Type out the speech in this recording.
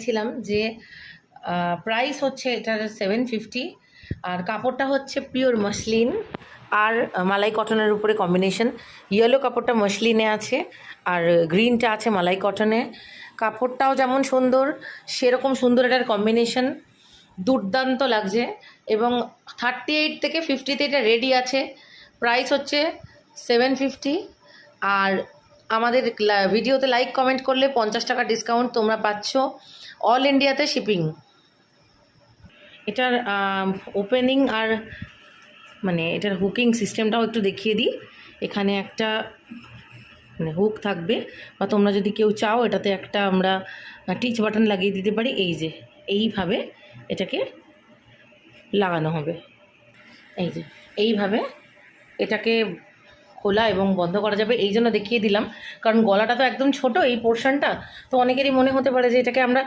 ছিলাম যে প্রাইস হচ্ছে এটার 750 আর কাপড়টা হচ্ছে পিওর মসলিন আর মালাই কটনের উপরে কম্বিনেশন। ইয়েলো কাপড়টা মসলিনে আছে আর গ্রিনটা আছে মালাই কটনে। কাপড়টাও যেমন সুন্দর সেরকম সুন্দর এটার কম্বিনেশন, দুর্দান্ত লাগছে। এবং 38 থেকে 50তে এটা রেডি আছে। প্রাইস হচ্ছে 750। আর আমাদের ভিডিওতে লাইক কমেন্ট করলে 50 টাকা ডিসকাউন্ট তোমরা পাচ্ছ, অল ইন্ডিয়াতে শিপিং। এটার ওপেনিং আর মানে এটার হুকিং সিস্টেমটাও একটু দেখিয়ে দিই। এখানে একটা মানে হুক থাকবে, বা তোমরা যদি কেউ চাও এটাতে একটা আমরা টিচ বাটন লাগিয়ে দিতে পারি। এই যে এইভাবে এটাকে লাগানো হবে, এই যে এইভাবে এটাকে খোলা এবং বন্ধ করা যাবে। এই জন্য দেখিয়ে দিলাম, কারণ গলাটা তো একদম ছোট এই পোর্শনটা, তো অনেকেরই মনে হতে পারে যে এটাকে আমরা